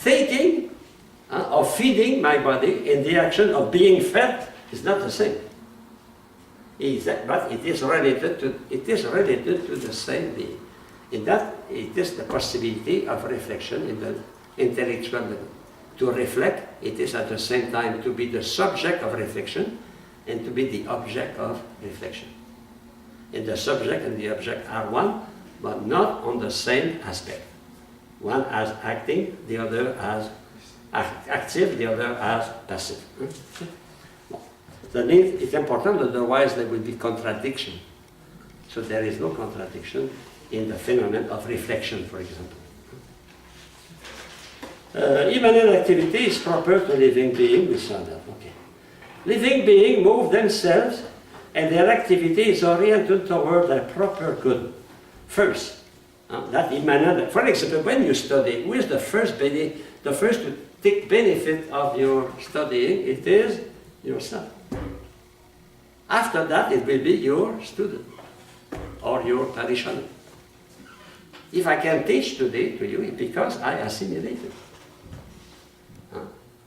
taking or feeding my body in the action of being fed is not the same. But it is related to the same being. In that, it is the possibility of reflection in the intellectual level. To reflect, it is at the same time to be the subject of reflection and to be the object of reflection. And the subject and the object are one, but not on the same aspect. One as acting, the other as active, the other as passive. That means it's important, otherwise there will be contradiction. So there is no contradiction in the phenomenon of reflection, for example. Immanent activity is proper to living being, we saw that, okay. Living beings move themselves and their activity is oriented toward a proper good. First, that immanent, for example, when you study, who is the first to take benefit of your studying? It is yourself. After that, it will be your student or your parishioner. If I can teach today to you, it's because I assimilated.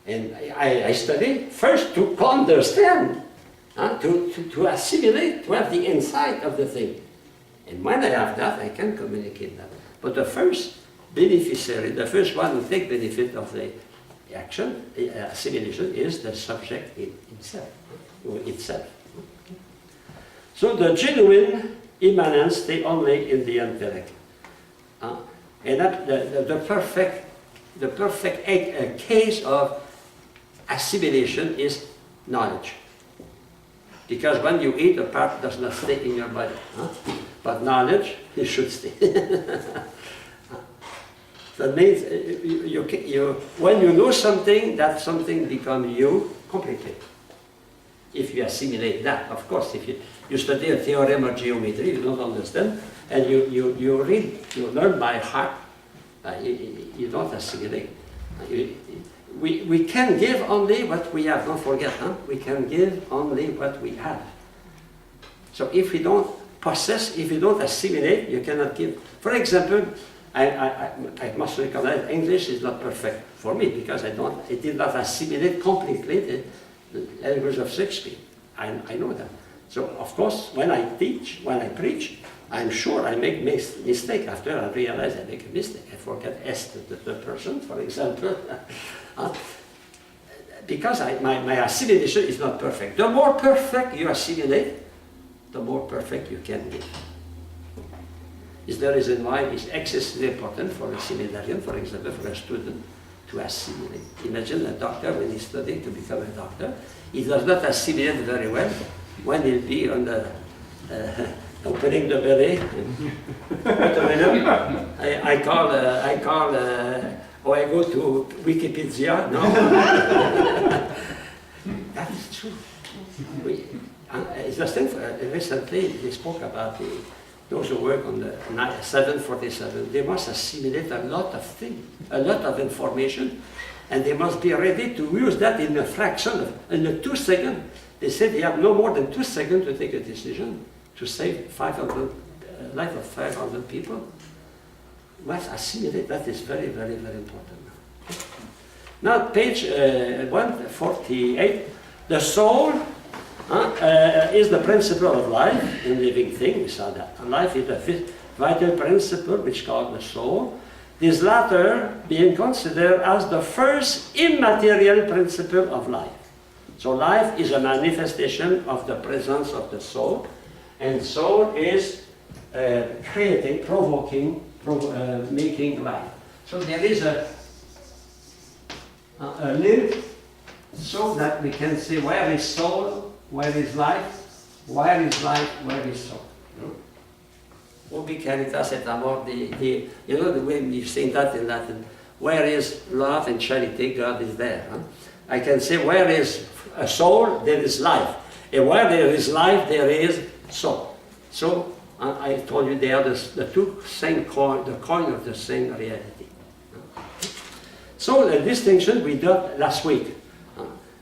And I study first to understand, to assimilate, to have the insight of the thing. And when I have that, I can communicate that. But the first beneficiary, the first one who takes benefit of the action, assimilation, is the subject himself, or itself. So the genuine immanence stay only in the intellect. And that the perfect case of assimilation is knowledge. Because when you eat, a part does not stay in your body. But knowledge, it should stay. That means when you know something, that something becomes you completely. If you assimilate that, of course, if you study a theorem of geometry, you don't understand, and you read, you learn by heart, you don't assimilate. We can give only what we have, don't forget, we can give only what we have. So if we don't possess, if you don't assimilate, you cannot give. For example, I must recognize English is not perfect for me because I did not assimilate completely the language of Shakespeare. I know that. So of course, when I teach, when I preach, I'm sure I make mistake. After I realize I make a mistake, I forget S to the third person, for example. Because my assimilation is not perfect. The more perfect you assimilate, the more perfect you can be. Is the reason why it's excessively important for a seminarian, for example, for a student, to assimilate. Imagine a doctor when he's studying to become a doctor, he does not assimilate very well when he'll be on the opening the belly. Wait a minute. I go to Wikipedia. No. That is true. It's the same. Recently, they spoke about those who work on the 747. They must assimilate a lot of things, a lot of information, and they must be ready to use that in a fraction, in a 2 seconds. They said they have no more than 2 seconds to take a decision to save 500 life of 500 people. Must assimilate. That is very, very, very important. Now, page 148. The soul is the principle of life in living thing. We saw that. And life is a vital principle which is called the soul. This latter being considered as the first immaterial principle of life. So life is a manifestation of the presence of the soul, and soul is creating, provoking, making life. So there is a link so that we can say where is soul, where is life, where is life, where is soul. Ubi caritas et amor, you know the way we've seen that in Latin. Where is love and charity, God is there. I can say where is a soul, there is life. And where there is life, there is soul. So I told you they are the two same coin, the coin of the same reality. So the distinction we did last week.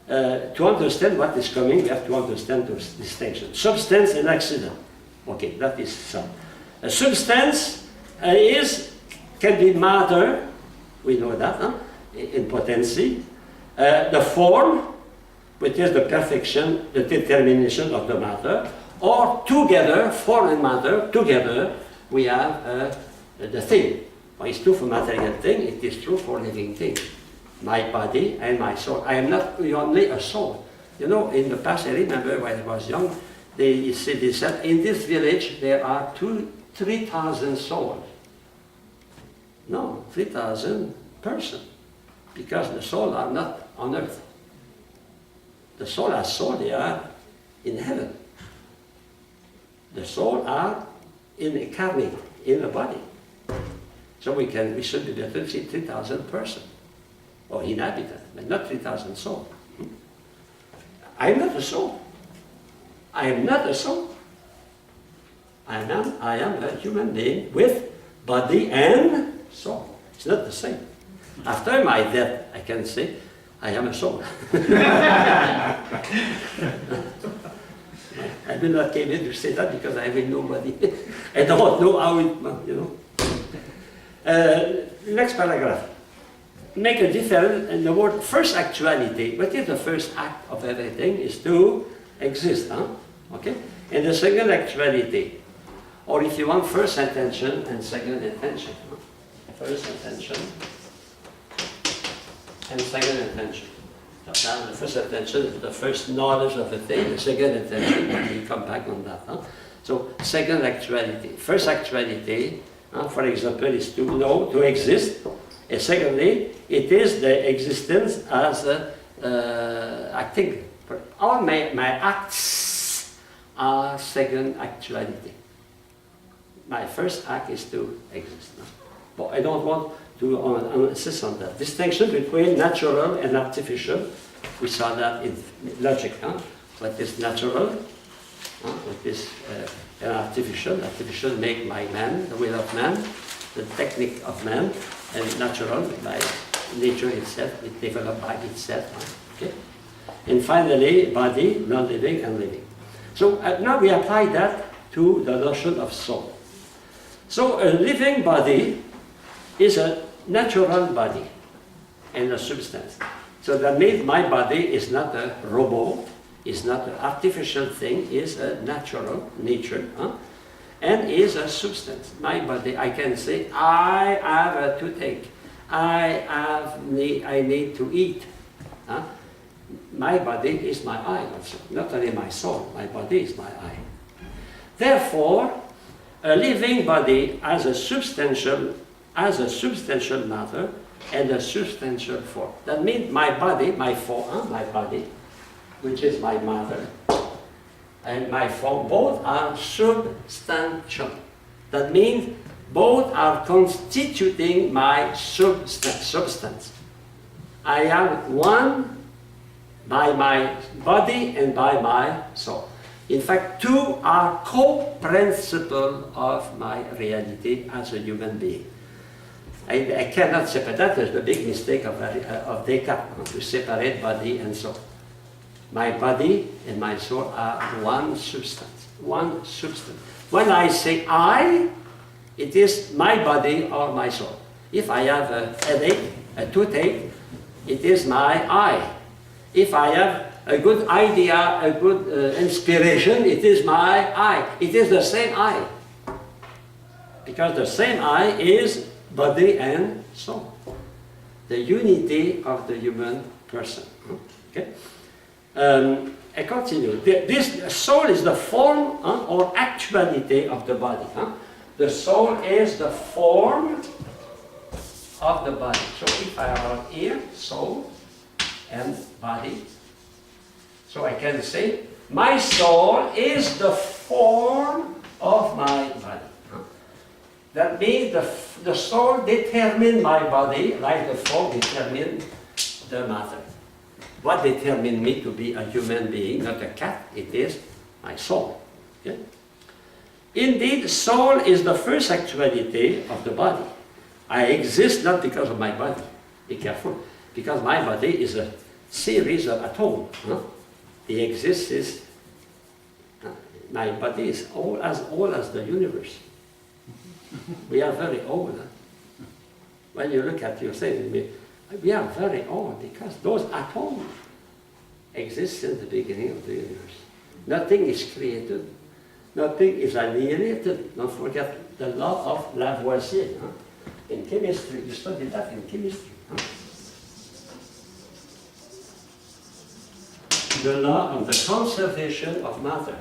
To understand what is coming, we have to understand those distinctions. Substance and accident. Okay, that is some. A substance can be matter, we know that. in potency, the form, which is the perfection, the determination of the matter, or together, form and matter, together, we have the thing. Well, it's true for material thing, it is true for living thing. My body and my soul. I am not only a soul. You know, in the past, I remember when I was young, they said in this village there are 3,000 souls. No, 3,000 persons, because the souls are not on earth. The soul as soul, they are in heaven. The soul are incarnate in a body. So we should be able to see 3,000 persons, or inhabitants, but not 3,000 souls. I am not a soul. I am not a soul. I am a human being with body and soul. It's not the same. After my death, I can say, I am a soul. I will not came here to say that because I will nobody. I don't know how it, you know. Next paragraph. Make a difference in the word first actuality. What is the first act of everything? Is to exist, huh? Okay? And the second actuality, or if you want, first intention and second intention. Huh? First intention and second intention. So the first intention is the first knowledge of a thing, the second intention, we come back on that. Huh? So second actuality. First actuality, for example, is to know, to exist. And secondly, it is the existence as acting. All my acts are second actuality. My first act is to exist. But I don't want to insist on that. Distinction between natural and artificial. We saw that in logic. What is natural? What is an artificial? Artificial make by man, the will of man, the technique of man, and natural by nature itself, it developed by itself. Okay? And finally, body, non-living and living. So now we apply that to the notion of soul. So a living body is a natural body and a substance. So that means my body is not a robot, is not an artificial thing, is a natural nature. And is a substance. My body, I can say, I have a toothache. I need to eat. My body is my eye also. Not only my soul, my body is my eye. Therefore, a living body has a substantial matter and a substantial form. That means my body, my body, which is my matter, and my form, both are substantial. That means both are constituting my substance. I am one by my body and by my soul. In fact, two are co-principles of my reality as a human being. I cannot separate. That is the big mistake of Descartes, to separate body and soul. My body and my soul are one substance. One substance. When I say I, it is my body or my soul. If I have a headache, a toothache, it is my I. If I have a good idea, a good inspiration, it is my I. It is the same I. Because the same I is body and soul. The unity of the human person. Okay? I continue. This soul is the form or actuality of the body. The soul is the form of the body. So if I have here, soul and body, so I can say, my soul is the form of my body. That means the soul determines my body, like the form determines the matter. What determines me to be a human being, not a cat, it is my soul. Okay? Indeed, soul is the first actuality of the body. I exist not because of my body. Be careful. Because my body is a series of atoms. The existence, my body is old as the universe. We are very old. When you look at yourself, We are very old because those atoms exist since the beginning of the universe. Nothing is created. Nothing is annihilated. Don't forget the law of Lavoisier. Huh? In chemistry, you study that in chemistry. Huh? The law of the conservation of matter.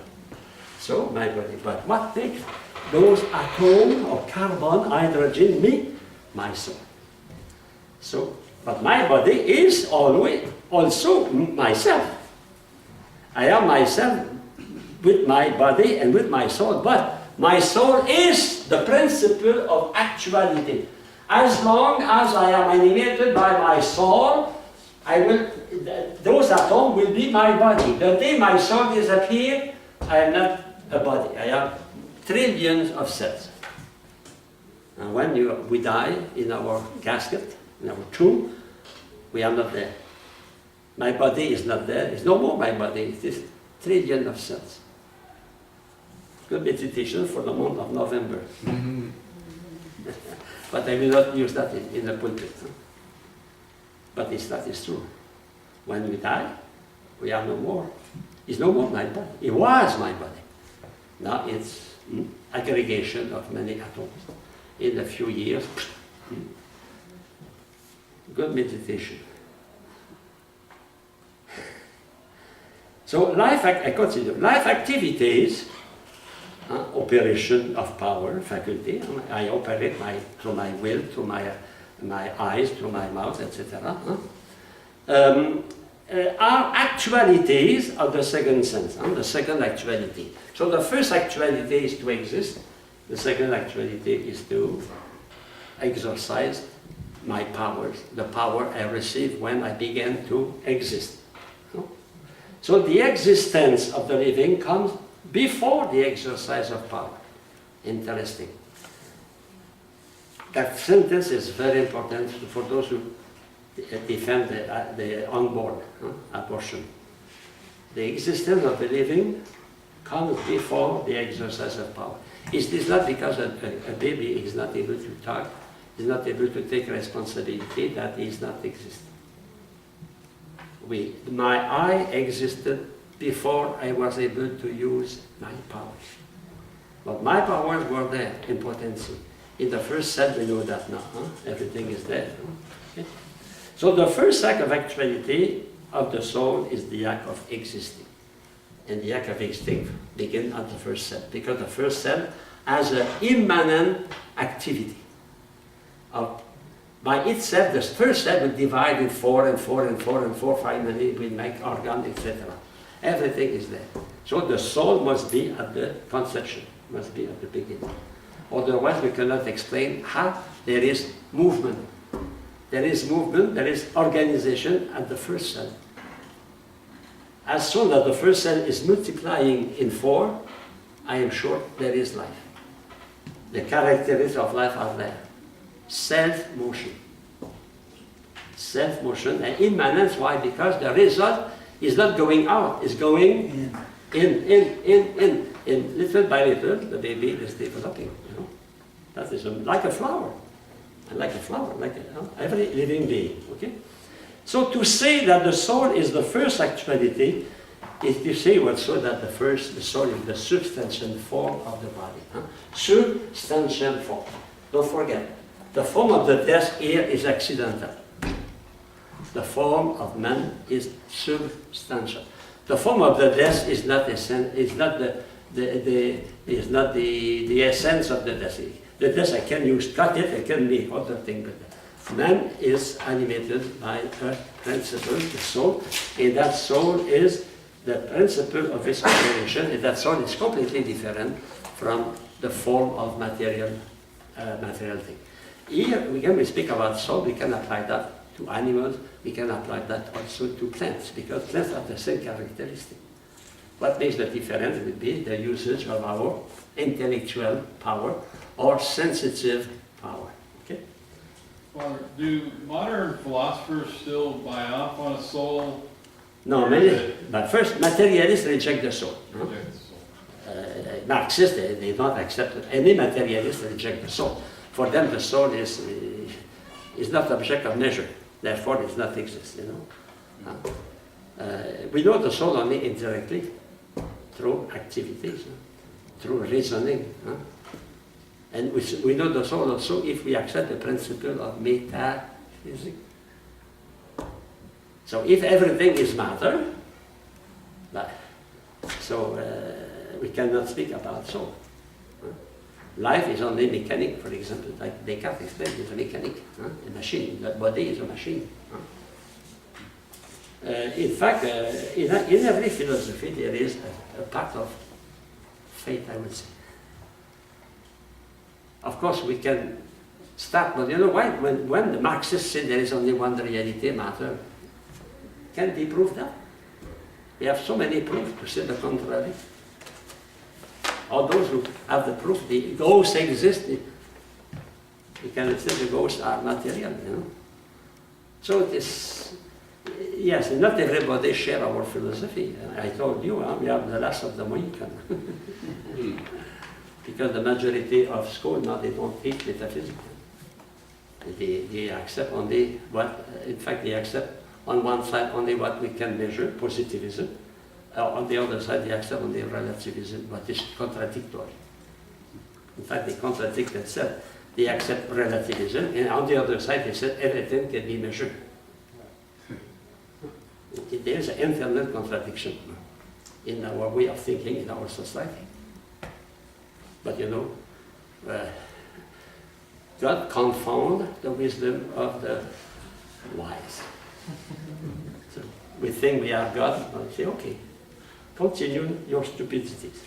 So, my body. But what makes those atoms of carbon, hydrogen, me? My soul. So, but my body is always also myself. I am myself with my body and with my soul, but my soul is the principle of actuality. As long as I am animated by my soul, those atoms will be my body. The day my soul disappears, I am not a body. I have trillions of cells. And when we die in our casket, in our tomb, we are not there. My body is not there. It's no more my body. It is trillions of cells. Good meditation for the month of November. But I will not use that in the pulpit. But that is true. When we die, we are no more. It's no more my body. It was my body. Now it's aggregation of many atoms. In a few years, good meditation. So I consider life activities, operation of power, faculty. I operate through my will, through my eyes, through my mouth, etc. Are actualities of the second sense, the second actuality. So the first actuality is to exist. The second actuality is to exercise my powers, the power I received when I began to exist. So the existence of the living comes before the exercise of power. Interesting. That sentence is very important for those who defend the unborn abortion. The existence of the living comes before the exercise of power. Is this not because a baby is not able to talk, is not able to take responsibility, that is not existing? My I existed before I was able to use my powers. But my powers were there in potency. In the first cell, we know that now. Everything is there. Okay? So the first act of actuality of the soul is the act of existing. And the act of existing begins at the first cell, because the first cell has an immanent activity. By itself, the first cell will divide in 4 and 4 and 4 and 4, finally will make organ, etc. Everything is there. So the soul must be at the conception, must be at the beginning. Otherwise, we cannot explain how there is movement. There is movement, there is organization at the first cell. As soon as the first cell is multiplying in 4, I am sure there is life. The characteristics of life are there. Self-motion. Self-motion and immanence. Why? Because the result is not going out, it's going in. Little by little, the baby is developing. That is like a flower. Like a flower, like every living being. Okay? So to say that the soul is the first actuality is to say also that the soul is the substantial form of the body. Substantial form. Don't forget, the form of the death here is accidental. The form of man is substantial. The form of the death is not the essence of the death. The death I can use, cut it, I can make other things. Man is animated by a principle, the soul, and that soul is the principle of its operation, and that soul is completely different from the form of material thing. Here, when we speak about soul, we can apply that to animals, we can apply that also to plants, because plants have the same characteristic. What makes the difference would be the usage of our intellectual power or sensitive power. Okay? Father, do modern philosophers still buy off on a soul? No, but first, materialists reject the soul. Reject the soul. Marxists, they don't accept it. Any materialist reject the soul. For them, the soul is not object of measure. therefore it does not exist, you know. We know the soul only indirectly, through activities, through reasoning. And we know the soul also if we accept the principle of metaphysics. So if everything is matter, we cannot speak about soul. Life is only mechanic, for example, like Descartes explained, it's a mechanic, a machine. The body is a machine. In fact, in every philosophy there is a part of faith, I would say. Of course, we can start, but you know why? When the Marxists say there is only one reality, matter, can be proved that? We have so many proofs to say the contrary. All those who have the proof, the ghosts exist. You can say the ghosts are material, you know. So it is, yes, not everybody share our philosophy. I told you, we are the last of the Mohican. Because the majority of school now, they don't teach metaphysics. They accept only what, in fact, they accept on one side only what we can measure, positivism. On the other side, they accept only relativism, but it's contradictory. In fact, they contradict themselves. They accept relativism, and on the other side, they said everything can be measured. There is an internal contradiction in our way of thinking in our society. But you know, God confound the wisdom of the wise. So we think we are God, and say, okay, continue your stupidities.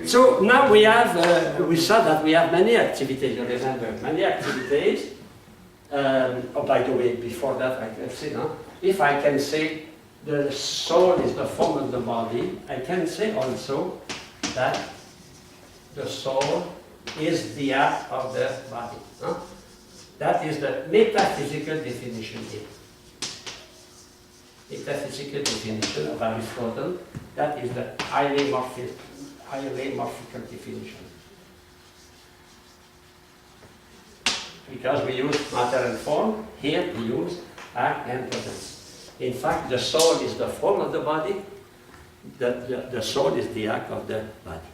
So now we have, we saw that we have many activities, you remember, many activities. Oh, by the way, before that, I can say, no? If I can say the soul is the form of the body, I can say also that the soul is the act of the body. Huh? That is the metaphysical definition here. Metaphysical definition of Aristotle, that is the highly morphical definition. Because we use matter and form, here we use act and presence. In fact, the soul is the form of the body, the soul is the act of the body.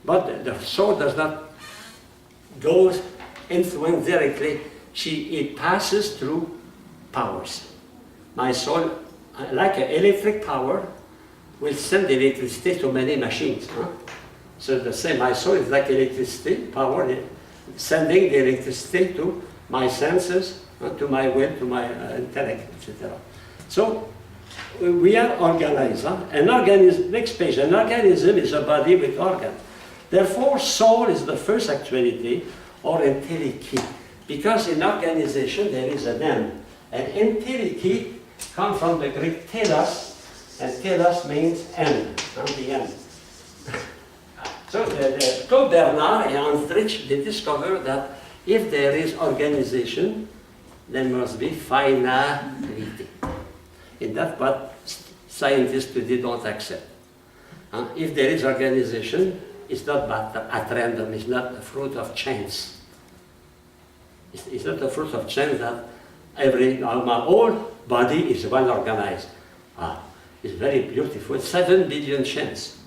But the soul does not go influence directly, it passes through powers. My soul, like an electric power, will send the electricity to many machines. So the same, my soul is like electricity, power, sending the electricity to my senses, to my will, to my intellect, etc. So we are organized. An organism, next page, an organism is a body with organs. Therefore, soul is the first actuality, or entelechy, because in organization there is an end. And entelechy comes from the Greek telos, and telos means end, the end. So Claude Bernard and Hans Drich, they discovered that if there is organization, there must be finality. And that's what scientists today don't accept. If there is organization, it's not at random, it's not a fruit of chance. It's not a fruit of chance that my whole body is well organized. It's very beautiful, 7 billion chance.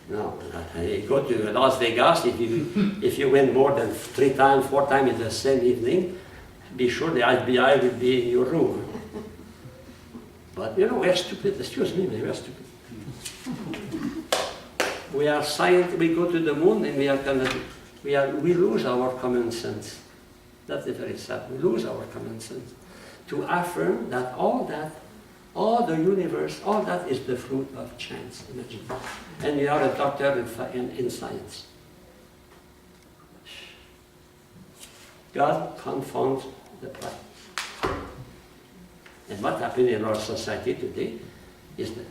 No, you go to Las Vegas, if you win more than 3 times, 4 times in the same evening, be sure the FBI will be in your room. But you know, we're stupid, excuse me, we're stupid. We are science, we go to the moon and we lose our common sense. That's very sad, we lose our common sense. To affirm that all the universe, all that is the fruit of chance, imagine. And you are a doctor in science. God confounds the pride. And what happened in our society today is that,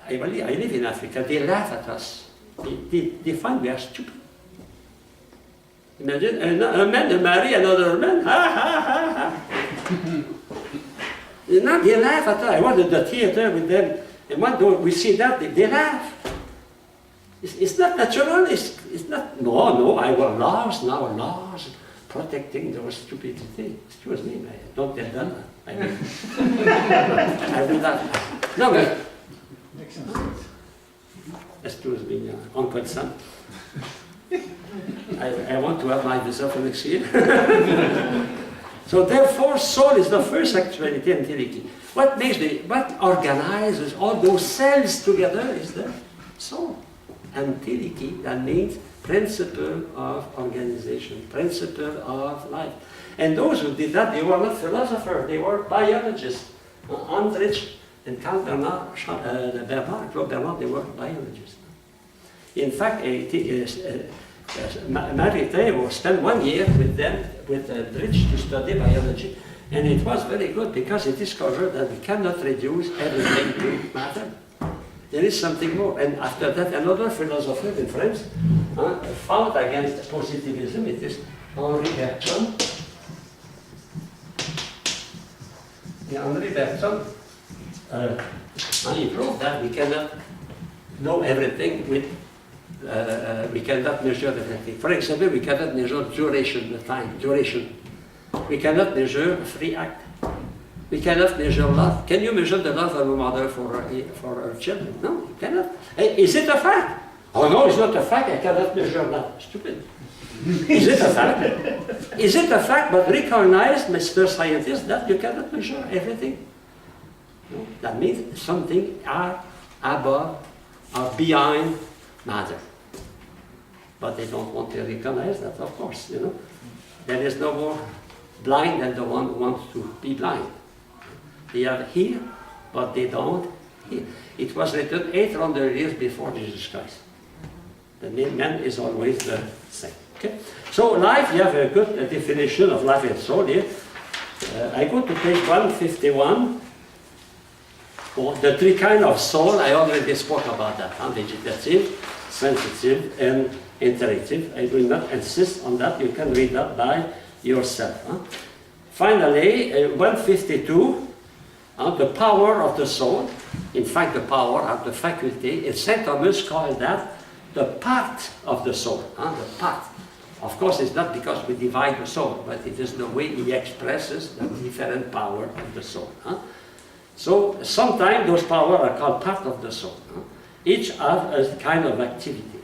I live in Africa, they laugh at us. They find we are stupid. Imagine a man marry another man, ha ha ha ha. Now they laugh at us. I was at the theater with them, and when we see that, they laugh. It's not natural, it's not, no, I want laws protecting those stupidity. Excuse me, don't get done. I mean, I will not. No, but, Makes sense. excuse me, Uncle Sam. I want to have my visa for next year. So therefore, soul is the first actuality and teleki. What organizes all those cells together is the soul. And teleki, that means principle of organization, principle of life. And those who did that, they were not philosophers, they were biologists. Andrich and Claude Bernard, they were biologists. In fact, Maritain spent 1 year with them, with Andrich, to study biology. And it was very good because he discovered that we cannot reduce everything to matter. There is something more. And after that, another philosopher in France fought against positivism. It is Henri Bergson. Henri Bergson, he proved that we cannot know everything with, we cannot measure everything. For example, we cannot measure duration, the time, duration. We cannot measure a free act. We cannot measure love. Can you measure the love of a mother for her children? No, you cannot. Hey, is it a fact? Oh no, it's not a fact. I cannot measure that. Stupid. Is it a fact? Is it a fact? But recognize, Mr. Scientist, that you cannot measure everything. No? That means something are above or behind matter. But they don't want to recognize that, of course. You know, there is no more blind than the one who wants to be blind. They are here, but they don't hear. It was written 800 years before Jesus Christ. The man is always the same. Okay? So life, you have a good definition of life and soul here. I go to page 151. The three kinds of soul, I already spoke about that. Vegetative, sensitive, and intellective. I will not insist on that. You can read that by yourself. Finally, 152, the power of the soul. In fact, the power of the faculty. St. Thomas called that the part of the soul. The part. Of course, it's not because we divide the soul, but it is the way he expresses the different power of the soul. So sometimes those powers are called part of the soul. Each have a kind of activity.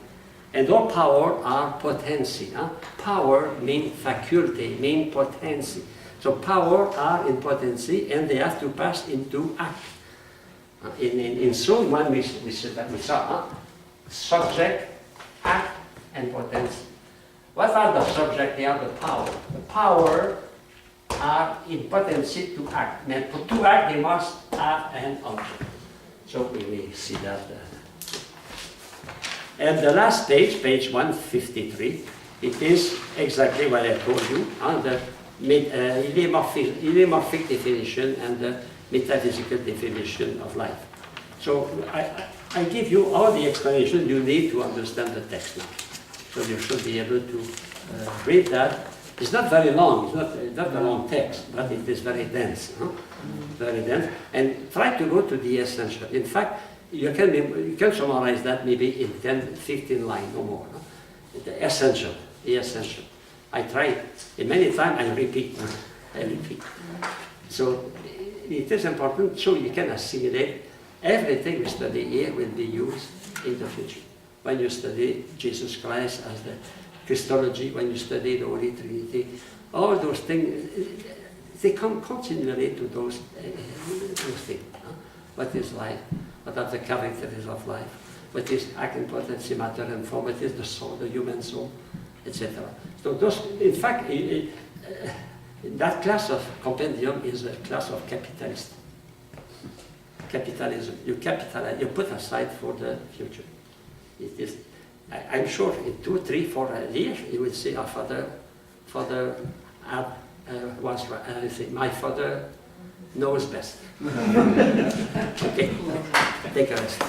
And all power are potency. Power means faculty, means potency. So power are in potency and they have to pass into act. In Soul 1 we saw subject, act, and potency. What are the subject? They are the power. The power are in potency to act. And to act they must have an object. So we will see that. And the last page, page 153, it is exactly what I told you, the ideomorphic definition and the metaphysical definition of life. So I give you all the explanation you need to understand the text now. So you should be able to read that. It's not very long, it's not a long text, but it is very dense. Very dense. And try to go to the essential. In fact, you can summarize that maybe in 10, 15 lines, no more. The essential, the essential. I tried, and many times I repeat. So it is important so you can assimilate everything we study here will be used in the future. When you study Jesus Christ as the Christology, when you study the Holy Trinity, all those things, they come continually to those things. What is life? What are the characteristics of life? What is acting potency, matter and form? What is the soul, the human soul, etc. So those, in fact, that class of compendium is a class of capitalist. Capitalism. You capitalize, you put aside for the future. It is. I'm sure in 2, 3, 4 years you will see our father was right. I say my father knows best. Okay, take a rest.